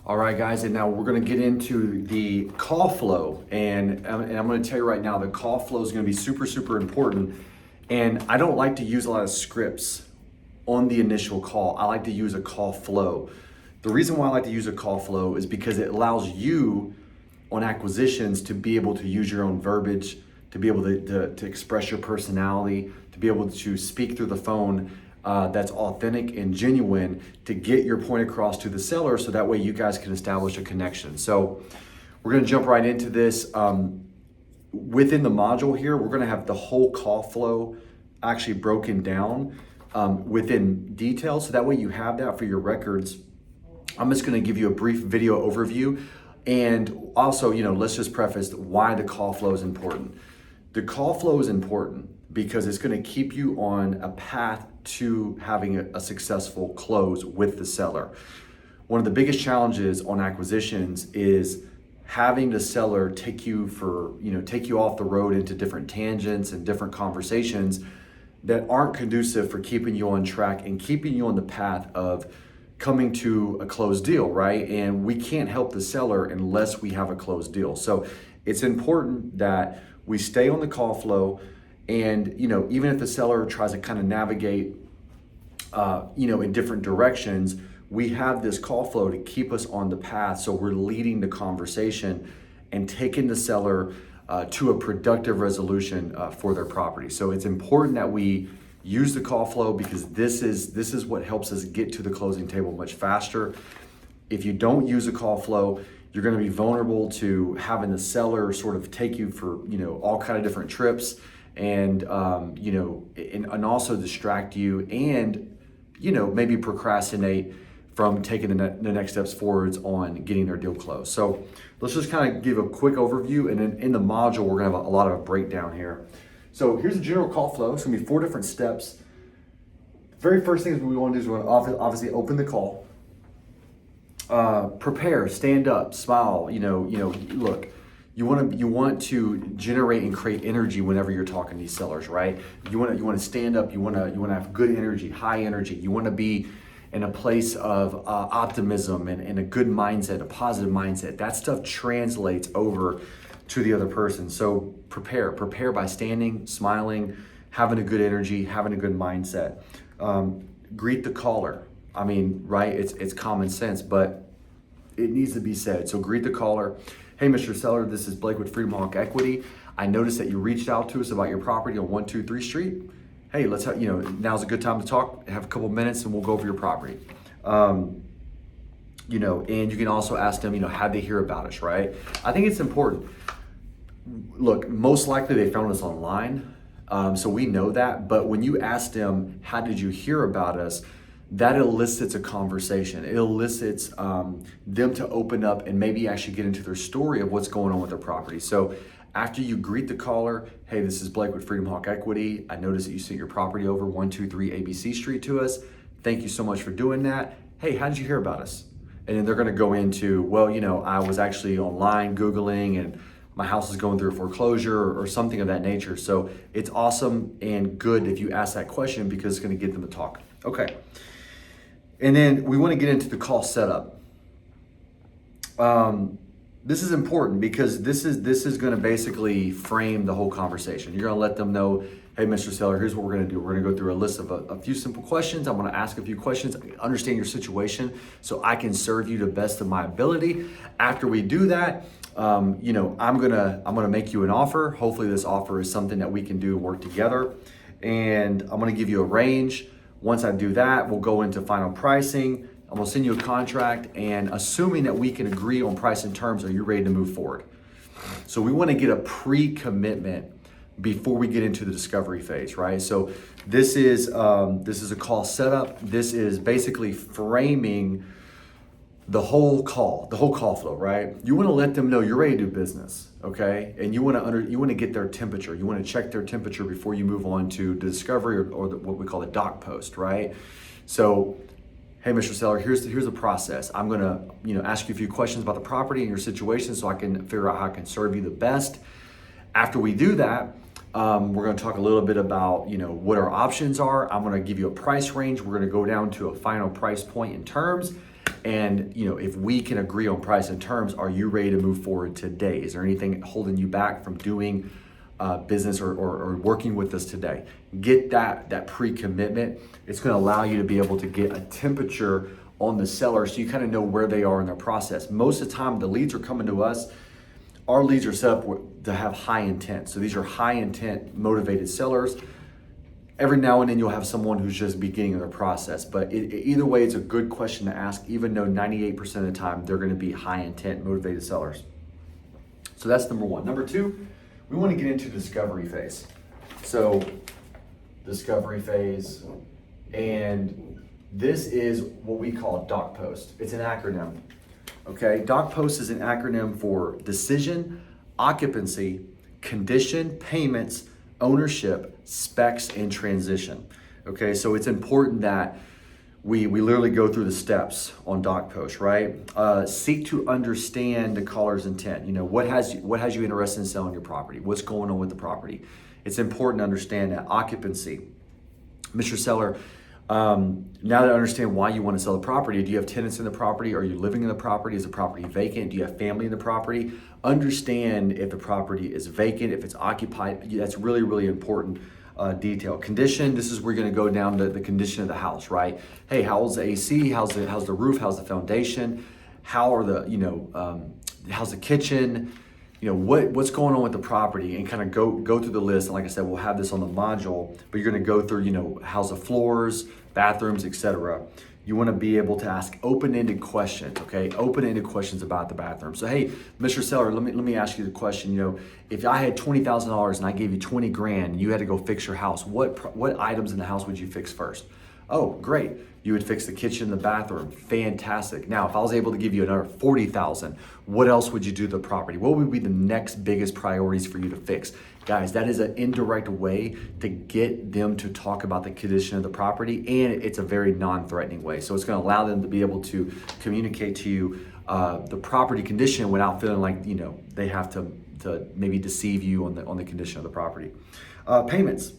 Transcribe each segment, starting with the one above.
All right, guys, and now we're going to get into the call flow, and I'm going to tell you right now, the call flow is going to be super, super important. And I don't like to use a lot of scripts on the initial call. I like to use a call flow. The reason why I like to use a call flow is because it allows you on acquisitions to be able to use your own verbiage, to be able to express your personality, to be able to speak through the phone that's authentic and genuine, to get your point across to the seller, so that way you guys can establish a connection. So we're going to jump right into this. Within the module here, we're going to have the whole call flow actually broken down within detail, so that way you have that for your records. I'm just going to give you a brief video overview, and also, let's just preface why the call flow is important. The call flow is important because it's going to keep you on a path to having a successful close with the seller. One of the biggest challenges on acquisitions is having the seller take you off the road into different tangents and different conversations that aren't conducive for keeping you on track and keeping you on the path of coming to a closed deal, right? And we can't help the seller unless we have a closed deal. So it's important that we stay on the call flow. And even if the seller tries to kind of navigate in different directions, we have this call flow to keep us on the path, so we're leading the conversation and taking the seller to a productive resolution for their property. So it's important that we use the call flow, because this is what helps us get to the closing table much faster. If you don't use a call flow, you're going to be vulnerable to having the seller sort of take you for all kind of different trips, and also distract you, and maybe procrastinate from taking the next steps forwards on getting their deal closed. So let's just kind of give a quick overview, and then in the module we're going to have a lot of a breakdown here. So here's a general call flow. It's going to be 4 different steps. The very first thing we want to do is we want to obviously open the call. Prepare, stand up, smile. Look. You want to generate and create energy whenever you're talking to these sellers, right? You want to stand up. You want to have good energy, high energy. You want to be in a place of optimism and a good mindset, a positive mindset. That stuff translates over to the other person. So prepare by standing, smiling, having a good energy, having a good mindset. Greet the caller. I mean, right? It's common sense, but it needs to be said. So greet the caller. Hey, Mr. Seller, this is Blake with Freedom Hawk Equity. I noticed that you reached out to us about your property on 123 Street. Hey, let's have, now's a good time to talk. Have a couple minutes and we'll go over your property. And you can also ask them, how'd they hear about us, right? I think it's important. Look, most likely they found us online, so we know that. But when you ask them, how did you hear about us? That elicits a conversation. It elicits them to open up and maybe actually get into their story of what's going on with their property. So after you greet the caller, hey, this is Blake with Freedom Hawk Equity. I noticed that you sent your property over 123 ABC Street to us. Thank you so much for doing that. Hey, how did you hear about us? And then they're gonna go into, well, I was actually online Googling, and my house is going through a foreclosure or something of that nature. So it's awesome and good if you ask that question, because it's gonna get them to talk. Okay. And then we want to get into the call setup. This is important because this is going to basically frame the whole conversation. You're going to let them know, hey, Mr. Seller, here's what we're going to do. We're going to go through a list of a few simple questions. I'm going to ask a few questions, understand your situation, so I can serve you to the best of my ability. After we do that, I'm gonna make you an offer. Hopefully, this offer is something that we can do and work together. And I'm going to give you a range. Once I do that, we'll go into final pricing. I'm gonna send you a contract, and assuming that we can agree on price and terms, are you ready to move forward? So we wanna get a pre-commitment before we get into the discovery phase, right? So this is a call setup. This is basically framing the whole call flow, right? You want to let them know you're ready to do business, okay? And you want to get their temperature. You want to check their temperature before you move on to the discovery or what we call the doc post, right? So, hey, Mr. Seller, here's the process. I'm gonna ask you a few questions about the property and your situation, so I can figure out how I can serve you the best. After we do that, we're going to talk a little bit about what our options are. I'm going to give you a price range. We're going to go down to a final price point in terms. And if we can agree on price and terms, are you ready to move forward today? Is there anything holding you back from doing business or working with us today? Get that pre-commitment. It's going to allow you to be able to get a temperature on the seller so you kind of know where they are in their process. Most of the time, the leads are coming to us. Our leads are set up to have high intent. So these are high intent, motivated sellers. Every now and then you'll have someone who's just beginning of their process. But either way, it's a good question to ask, even though 98% of the time they're going to be high intent, motivated sellers. So that's number one. Number two, we want to get into discovery phase. So discovery phase, and this is what we call doc post. It's an acronym. Okay, doc post is an acronym for decision, occupancy, condition, payments, ownership, specs, and transition. Okay, so it's important that we literally go through the steps on doc post, right? Seek to understand the caller's intent. What has you interested in selling your property? What's going on with the property? It's important to understand that. Occupancy. Mr. Seller, now that I understand why you want to sell the property, do you have tenants in the property? Are you living in the property? Is the property vacant? Do you have family in the property? Understand if the property is vacant, if it's occupied. That's really, really important detail. Condition, this is where you're going to go down to the condition of the house, right? Hey, how's the AC? How's the roof? How's the foundation? How are the, how's the kitchen? What's going on with the property, and kind of go through the list. And like I said, we'll have this on the module, but you're going to go through, how's the floors, bathrooms, etc. You want to be able to ask open-ended questions, okay? Open-ended questions about the bathroom. So, hey, Mr. Seller, let me ask you the question. If I had $20,000 and I gave you 20 grand, and you had to go fix your house, what items in the house would you fix first? Oh, great. You would fix the kitchen, the bathroom. Fantastic. Now, if I was able to give you another 40,000, what else would you do to the property? What would be the next biggest priorities for you to fix? Guys, that is an indirect way to get them to talk about the condition of the property, and it's a very non-threatening way. So it's going to allow them to be able to communicate to you the property condition without feeling like they have to maybe deceive you on the condition of the property. Payments.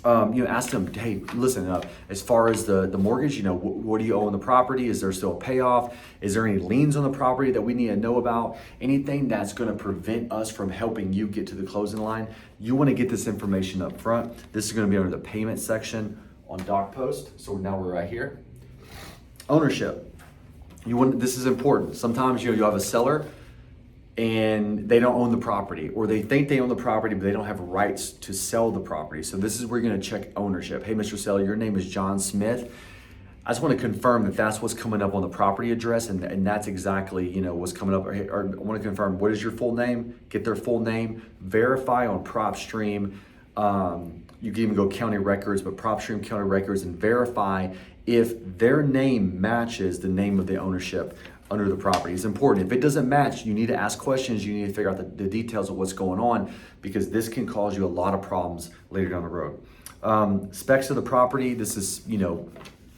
Ask them, hey, listen, as far as the mortgage, what do you owe on the property? Is there still a payoff? Is there any liens on the property that we need to know about? Anything that's going to prevent us from helping you get to the closing line, you want to get this information up front. This is going to be under the payment section on doc post. So now we're right here. Ownership. This is important. Sometimes you have a seller and they don't own the property, or they think they own the property, but they don't have rights to sell the property. So this is where you're going to check ownership. Hey, Mr. Seller, your name is John Smith. I just want to confirm that that's what's coming up on the property address, and that's exactly what's coming up. Or I want to confirm, what is your full name? Get their full name. Verify on PropStream. You can even go county records, but PropStream county records, and verify if their name matches the name of the ownership under the property. It's important. If it doesn't match, you need to ask questions. You need to figure out the details of what's going on, because this can cause you a lot of problems later down the road. Specs of the property. This is,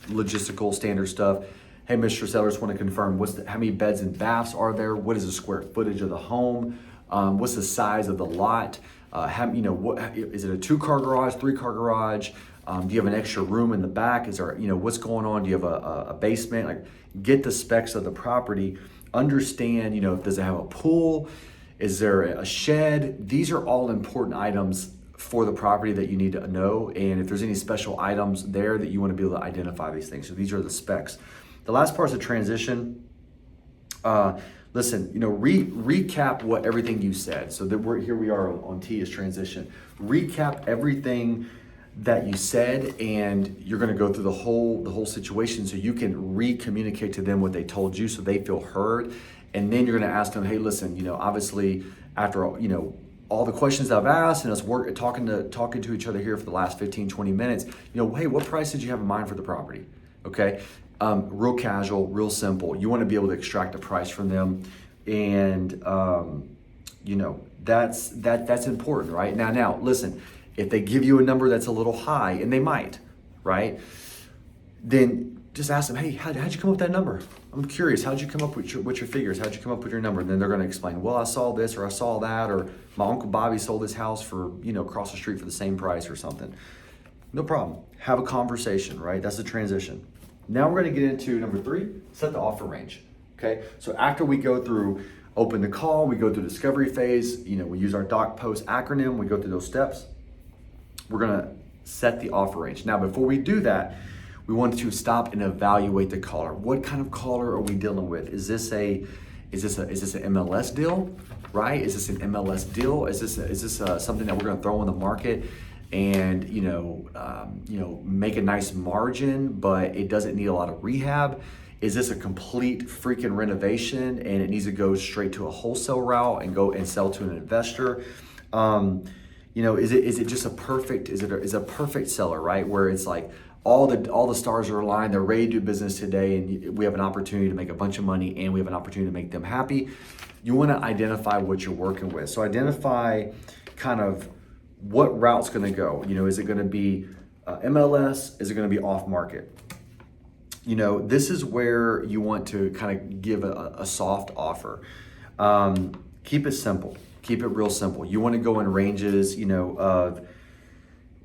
logistical standard stuff. Hey, Mr. Seller, just want to confirm how many beds and baths are there? What is the square footage of the home? What's the size of the lot? Is it a 2-car garage, 3-car garage? Do you have an extra room in the back? Is there, what's going on? Do you have a basement? Get the specs of the property. Understand, does it have a pool? Is there a shed? These are all important items for the property that you need to know. And if there's any special items there, that you want to be able to identify these things. So these are the specs. The last part is the transition. Listen, recap everything you said. So that here we are on T is transition. Recap everything that you said, and you're going to go through the whole situation so you can re-communicate to them what they told you, so they feel heard. And then you're going to ask them, hey, listen, obviously after all the questions I've asked and us talking to each other here for the last 15-20 minutes, hey, what price did you have in mind for the property? Okay. Real casual, real simple. You want to be able to extract a price from them, and that's important, right? Now listen, if they give you a number that's a little high, and they might, right? Then just ask them, hey, how'd you come up with that number? I'm curious, how'd you come up with your figures? How'd you come up with your number? And then they're going to explain, well, I saw this, or I saw that, or my Uncle Bobby sold this house for, across the street for the same price or something. No problem. Have a conversation, right? That's the transition. Now we're going to get into number 3, set the offer range. Okay, so after we go through open the call, we go through discovery phase, we use our doc post acronym, we go through those steps. We're going to set the offer range. Now, before we do that, we want to stop and evaluate the caller. What kind of caller are we dealing with? Is this an MLS deal, right? Is this an MLS deal? Is this something that we're going to throw on the market and make a nice margin, but it doesn't need a lot of rehab? Is this a complete freaking renovation and it needs to go straight to a wholesale route and go and sell to an investor? Is it just a perfect seller, right? Where it's like all the stars are aligned, they're ready to do business today, and we have an opportunity to make a bunch of money and we have an opportunity to make them happy. You want to identify what you're working with. So identify kind of what route's going to go. Is it going to be MLS? Is it going to be off market? This is where you want to kind of give a soft offer. Keep it simple. Keep it real simple. You want to go in ranges, of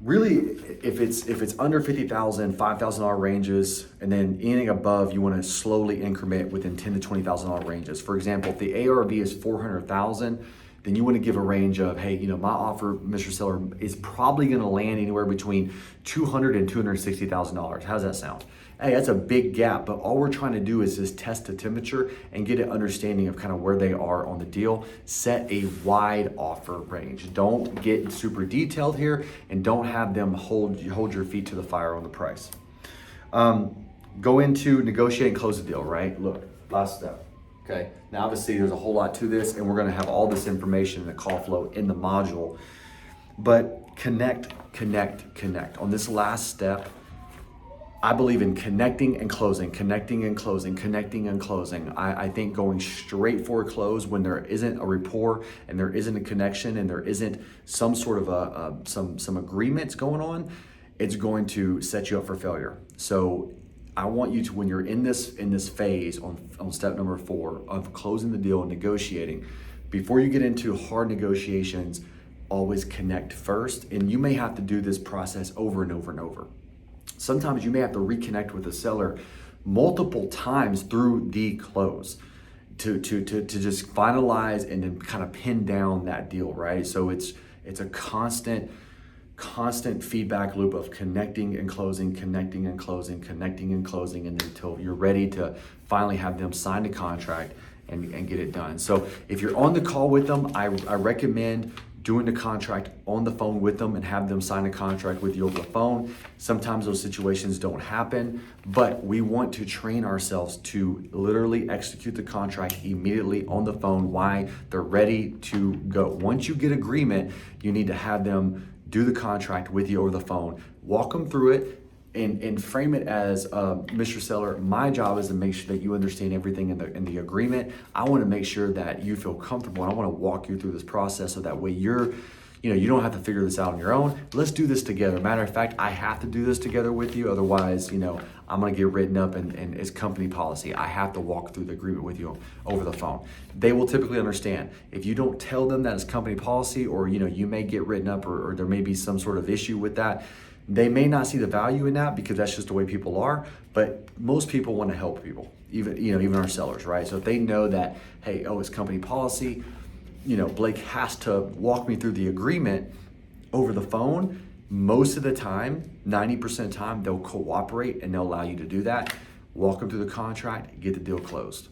really, if it's under $50,000, $5,000 ranges, and then anything above, you want to slowly increment within $10,000 to $20,000 ranges. For example, if the ARV is $400,000, then you want to give a range of, hey, my offer, Mr. Seller, is probably going to land anywhere between $200,000 and $260,000. How's that sound? Hey, that's a big gap, but all we're trying to do is just test the temperature and get an understanding of kind of where they are on the deal. Set a wide offer range. Don't get super detailed here, and don't have them hold your feet to the fire on the price. Go into negotiate and close the deal, right? Look, last step. Okay, now obviously there's a whole lot to this, and we're going to have all this information in the call flow in the module, but connect. On this last step, I believe in connecting and closing. I think going straight for a close when there isn't a rapport and there isn't a connection and there isn't some sort of some agreements going on, it's going to set you up for failure. So I want you to, when you're in this phase on step number 4 of closing the deal and negotiating, before you get into hard negotiations, always connect first. And you may have to do this process over and over and over. Sometimes you may have to reconnect with the seller multiple times through the close to just finalize and then kind of pin down that deal, right? So it's a constant feedback loop of connecting and closing, and then until you're ready to finally have them sign the contract and get it done. So if you're on the call with them, I recommend doing the contract on the phone with them and have them sign a contract with you over the phone. Sometimes those situations don't happen, but we want to train ourselves to literally execute the contract immediately on the phone while they're ready to go. Once you get agreement, you need to have them do the contract with you over the phone, walk them through it, and frame it as, Mr. Seller, my job is to make sure that you understand everything in the agreement. I want to make sure that you feel comfortable, and I want to walk you through this process so that way you don't have to figure this out on your own. Let's do this together. Matter of fact, I have to do this together with you. Otherwise, I'm going to get written up and it's company policy. I have to walk through the agreement with you over the phone. They will typically understand. If you don't tell them that it's company policy, or, you may get written up or there may be some sort of issue with that, they may not see the value in that because that's just the way people are, but most people want to help people, even our sellers, right? So if they know that, hey, it's company policy, Blake has to walk me through the agreement over the phone, most of the time, 90% of the time, they'll cooperate and they'll allow you to do that. Walk them through the contract, get the deal closed.